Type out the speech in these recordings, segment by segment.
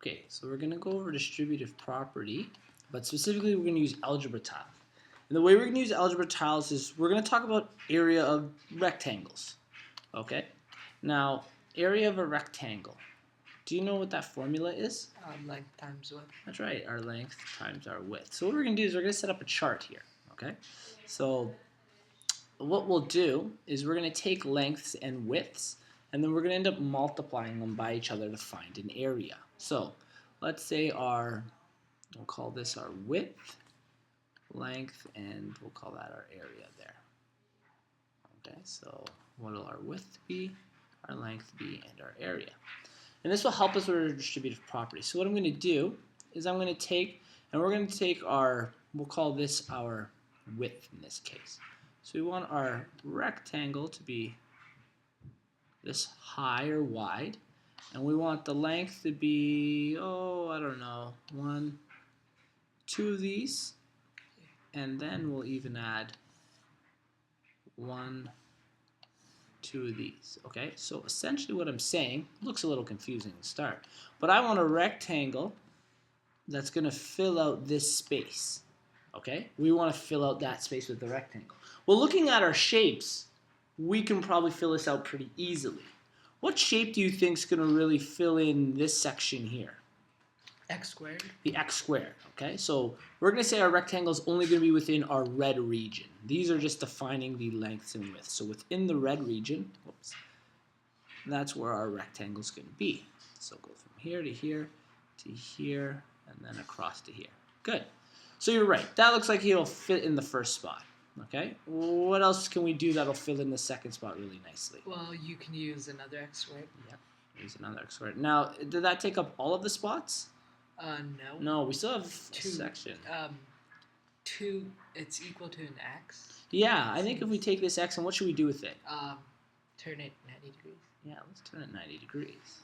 Okay, so we're going to go over distributive property, but specifically we're going to use algebra tile. And the way we're going to use algebra tiles is we're going to talk about area of rectangles. Okay, now area of a rectangle. Do you know what that formula is? Length times width. That's right, our length times our width. So what we're going to do is we're going to set up a chart here. Okay, so what we'll do is we're going to take lengths and widths, and then we're going to end up multiplying them by each other to find an area. So let's say we'll call this our width, length, and we'll call that our area there. Okay, so what will our width be, our length be, and our area? And this will help us with our distributive property. So what I'm going to do is we're going to take we'll call this our width in this case. So we want our rectangle to be this high or wide, and we want the length to be, I don't know, 1, 2 of these, and then we'll even add 1, 2 of these. Okay, so essentially what I'm saying looks a little confusing to start, but I want a rectangle that's going to fill out this space. Okay, we want to fill out that space with the rectangle. Well, looking at our shapes, we can probably fill this out pretty easily. What shape do you think is going to really fill in this section here? X squared. The x squared. Okay, so we're going to say our rectangle is only going to be within our red region. These are just defining the lengths and widths. So within the red region, that's where our rectangle is going to be. So go from here to here to here, and then across to here. Good. So you're right. That looks like it'll fit in the first spot. Okay. What else can we do that'll fill in the second spot really nicely? Well, you can use another x squared. Yep. Use another x squared. Now, did that take up all of the spots? No. No, we still have a section. 2. It's equal to an x. Yeah, I think if we take this x and what should we do with it? Turn it 90 degrees. Yeah, let's turn it 90 degrees.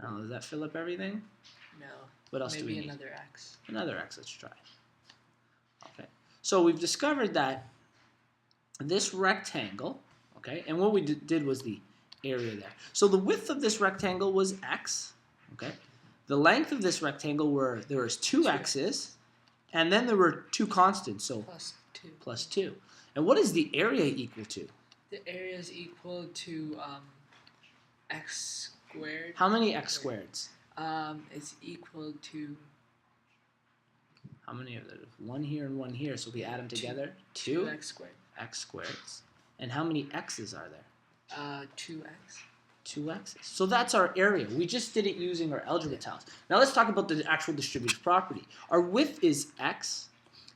Now, does that fill up everything? No. What else do we need? Maybe another x. Another x, let's try. Okay, so we've discovered that this rectangle, okay, and what we did was the area there. So the width of this rectangle was x, okay? The length of this rectangle there was 2 x's, and then there were 2 constants, so plus 2. And what is the area equal to? The area is equal to x squared. How many x squareds? It's equal to... How many are there? 1 here and 1 here, so we add them together. 2 x squared. X squareds. And how many x's are there? 2x. 2 x's. So that's our area. We just did it using our algebra tiles. Now let's talk about the actual distributive property. Our width is x,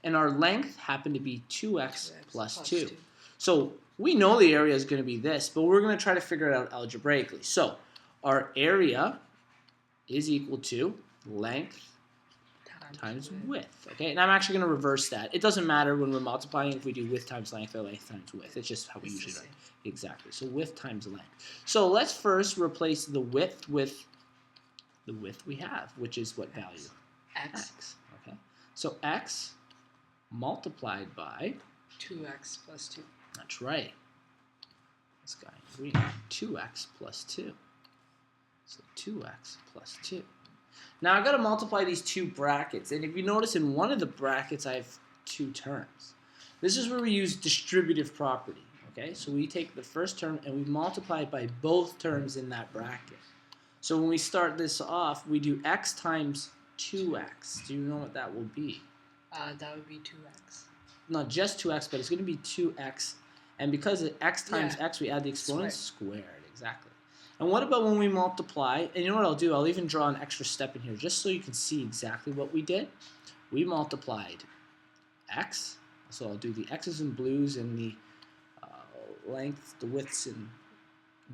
and our length happened to be 2x plus 2. So we know the area is going to be this, but we're going to try to figure it out algebraically. So our area is equal to length times width. Okay, and I'm actually going to reverse that. It doesn't matter when we're multiplying if we do width times length or length times width. It's just how we usually do it. Exactly. So width times length. So let's first replace the width with the width we have, which is what value? X. Okay. So x multiplied by 2x plus 2. That's right. This guy in green. 2x plus 2. So 2x plus 2. Now I've got to multiply these 2 brackets, and if you notice in one of the brackets I have 2 terms. This is where we use distributive property. Okay, so we take the first term and we multiply it by both terms in that bracket. So when we start this off, we do x times 2x. Do you know what that will be? That would be 2x. Not just 2x, but it's going to be 2x. And because of x times x, we add the exponent squared. Exactly. And what about when we multiply? And you know what I'll do? I'll even draw an extra step in here just so you can see exactly what we did. We multiplied x. So I'll do the x's in blues and the length, the widths in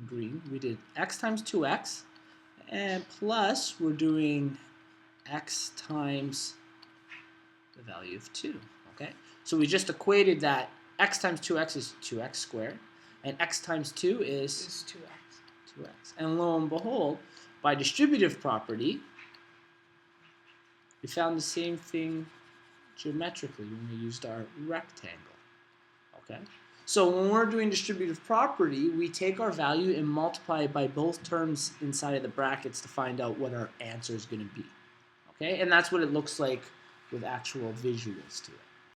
green. We did x times 2x, and plus we're doing x times the value of 2. Okay, so we just equated that x times 2x is 2x squared, and x times 2 is 2x. And lo and behold, by distributive property, we found the same thing geometrically when we used our rectangle. Okay, So when we're doing distributive property, we take our value and multiply it by both terms inside of the brackets to find out what our answer is going to be. Okay, and that's what it looks like with actual visuals to it.